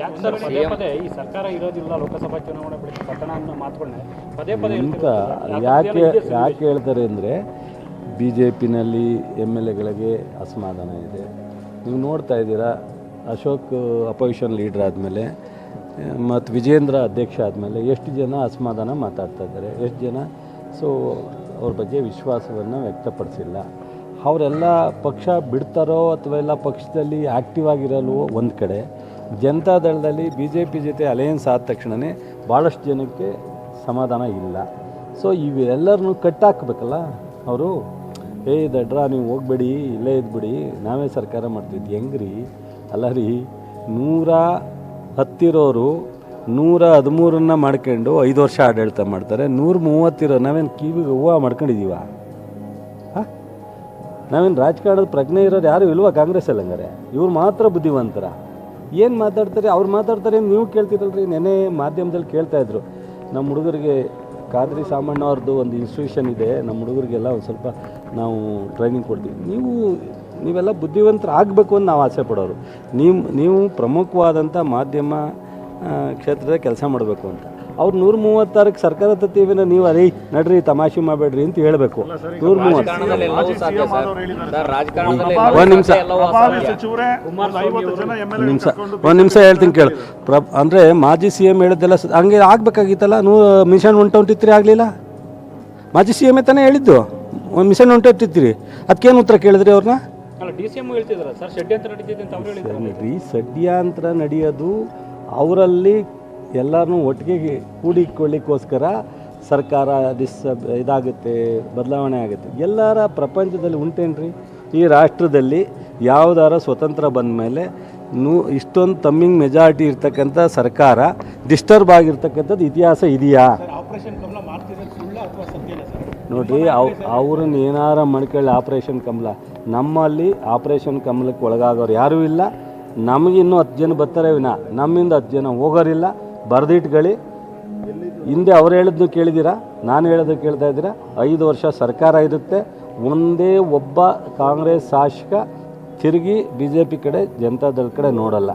ಯಾಕೆ ಸರ್ ಪದೇ ಪದೇ ಈ ಸರ್ಕಾರ ಇರೋದಿಲ್ಲ ಲೋಕಸಭಾ ಚುನಾವಣೆ ಬಳಿಕ ಪತನ ಅನ್ನೋ ಮಾತುಗಳನ್ನ ಪದೇ ಪದೇ ಅಂತ ಯಾಕೆ ಹೇಳ್ತಾರೆ ಅಂದರೆ ಬಿ ಜೆ ಪಿನಲ್ಲಿ ಎಮ್ ಎಲ್ ಎಗಳಿಗೆ ಅಸಮಾಧಾನ ಇದೆ. ನೀವು ನೋಡ್ತಾ ಇದ್ದೀರಾ, ಅಶೋಕ್ ಅಪೋಸಿಷನ್ ಲೀಡರ್ ಆದಮೇಲೆ ಮತ್ತು ವಿಜೇಂದ್ರ ಅಧ್ಯಕ್ಷ ಆದಮೇಲೆ ಎಷ್ಟು ಜನ ಅಸಮಾಧಾನ ಮಾತಾಡ್ತಾ ಇದ್ದಾರೆ, ಎಷ್ಟು ಜನ ಅವ್ರ ಬಗ್ಗೆ ವಿಶ್ವಾಸವನ್ನು ವ್ಯಕ್ತಪಡಿಸಿಲ್ಲ. ಅವರೆಲ್ಲ ಪಕ್ಷ ಬಿಡ್ತಾರೋ ಅಥವಾ ಎಲ್ಲ ಪಕ್ಷದಲ್ಲಿ ಆ್ಯಕ್ಟಿವ್ ಆಗಿರಲ್ವೋ ಒಂದು ಕಡೆ, ಜನತಾದಳದಲ್ಲಿ ಬಿ ಜೆ ಪಿ ಜೊತೆ ಅಲಯನ್ಸ್ ಆದ ತಕ್ಷಣವೇ ಭಾಳಷ್ಟು ಜನಕ್ಕೆ ಸಮಾಧಾನ ಇಲ್ಲ. ಇವೆಲ್ಲರನ್ನೂ ಕಟ್ಟಾಕಬೇಕಲ್ಲ ಅವರು. ದಡ್ರ ನೀವು ಹೋಗ್ಬೇಡಿ, ಇಲ್ಲೇ ಇದ್ಬಿಡಿ, ನಾವೇ ಸರ್ಕಾರ ಮಾಡ್ತಿದ್ವಿ. ಹೆಂಗ್ರಿ? ಅಲ್ಲ ರೀ, 110 113 ಮಾಡ್ಕೊಂಡು 5 ವರ್ಷ ಆಡಳಿತ ಮಾಡ್ತಾರೆ. 130 ನಾವೇನು ಕಿವಿಗೆ ಹೂವು ಮಾಡ್ಕೊಂಡಿದ್ದೀವ? ನಾವೇನು ರಾಜಕಾರಣದ ಪ್ರಜ್ಞೆ ಇರೋರು ಯಾರು ಇಲ್ವಾ ಕಾಂಗ್ರೆಸ್ಸಲ್ಲಿ? ಹಂಗಾರೆ ಇವ್ರು ಮಾತ್ರ ಬುದ್ಧಿವಂತರ. ಏನು ಮಾತಾಡ್ತಾರೆ? ಅವ್ರು ಮಾತಾಡ್ತಾರೆ ನೀವು ಕೇಳ್ತಿರಲ್ರಿ. ನೆನೆ ಮಾಧ್ಯಮದಲ್ಲಿ ಕೇಳ್ತಾಯಿದ್ರು, ನಮ್ಮ ಹುಡುಗರಿಗೆ ಖಾದ್ರಿ ಸಾಮಣ್ಣ ಅವ್ರದ್ದು ಒಂದು ಇನ್ಸ್ಟಿಟ್ಯೂಷನ್ ಇದೆ, ನಮ್ಮ ಹುಡುಗರಿಗೆಲ್ಲ ಒಂದು ಸ್ವಲ್ಪ ನಾವು ಟ್ರೈನಿಂಗ್ ಕೊಡ್ತೀವಿ. ನೀವೆಲ್ಲ ಬುದ್ಧಿವಂತರು ಆಗಬೇಕು ಅಂತ ನಾವು ಆಸೆ ಪಡೋರು. ನೀವು ಪ್ರಮುಖವಾದಂಥ ಮಾಧ್ಯಮ ಕ್ಷೇತ್ರದ ಕೆಲಸ ಮಾಡಬೇಕು ಅಂತ. ಅವ್ರು 136ಕ್ಕೆ ಸರ್ಕಾರ ತತ್ತೀವಿನ ನೀವು ಅದೇ ನಡ್ರಿ, ತಮಾಷೆ ಮಾಡಬೇಡ್ರಿ ಅಂತ ಹೇಳಬೇಕು. 130 ನಿಮಿಷ ಹೇಳ್ತೀನಿ ಕೇಳು. ಅಂದರೆ ಮಾಜಿ ಸಿ ಎಮ್ ಹೇಳಿದ್ದೆಲ್ಲ ಹಂಗೆ ಆಗಬೇಕಾಗಿತ್ತಲ್ಲ. ಮಿಷನ್ 123 ಆಗಲಿಲ್ಲ. ಮಾಜಿ ಸಿ ಎಮ್ ತಾನೇ ಹೇಳಿದ್ದು ಒಂದು ಮಿಷನ್ 123. ಅದಕ್ಕೇನು ಉತ್ತರ ಕೇಳಿದ್ರಿ ಅವ್ರನ್ನ? ಷಡ್ಯಂತ್ರ ನಡೆಯೋದು ಅವರಲ್ಲಿ ಎಲ್ಲರನ್ನೂ ಒಟ್ಟಿಗೆ ಕೂಡಿಕೊಳ್ಳಿಕ್ಕೋಸ್ಕರ ಸರ್ಕಾರ ಇದಾಗುತ್ತೆ, ಬದಲಾವಣೆ ಆಗುತ್ತೆ. ಎಲ್ಲರ ಪ್ರಪಂಚದಲ್ಲಿ ಉಂಟೇನ್ರಿ? ಈ ರಾಷ್ಟ್ರದಲ್ಲಿ ಯಾವುದಾರ ಸ್ವತಂತ್ರ ಬಂದ ಮೇಲೆ ಇಷ್ಟೊಂದು ತಮ್ಮಿಂಗ್ ಮೆಜಾರಿಟಿ ಇರ್ತಕ್ಕಂಥ ಸರ್ಕಾರ ಡಿಸ್ಟರ್ಬ್ ಆಗಿರ್ತಕ್ಕಂಥದ್ದು ಇತಿಹಾಸ ಇದೆಯಾ? ನೋಡಿರಿ, ಅವ್ರನ್ನ ಏನಾರ ಮಾಡ್ಕೊಳ್ಳಿ ಆಪ್ರೇಷನ್ ಕಮಲ. ನಮ್ಮಲ್ಲಿ ಆಪ್ರೇಷನ್ ಕಮಲಕ್ಕೆ ಒಳಗಾಗೋರು ಯಾರೂ ಇಲ್ಲ. ನಮಗಿನ್ನೂ 10 ಜನ ಬರ್ತಾರೆ ವಿನ ನಮ್ಮಿಂದ 10 ಜನ ಹೋಗೋರಿಲ್ಲ. ಬರೆದಿಟ್ಕೊಳ್ಳಿ. ಹಿಂದೆ ಅವ್ರು ಹೇಳಿದ್ನು ಕೇಳಿದ್ದೀರಾ, ನಾನು ಹೇಳೋದು ಕೇಳ್ತಾ ಇದ್ದೀರಾ? 5 ವರ್ಷ ಸರ್ಕಾರ ಇರುತ್ತೆ. ಒಂದೇ ಒಬ್ಬ ಕಾಂಗ್ರೆಸ್ ಶಾಸಕ ತಿರುಗಿ ಬಿ ಜೆ ಪಿ ಕಡೆ, ಜನತಾದಳ ಕಡೆ ನೋಡಲ್ಲ.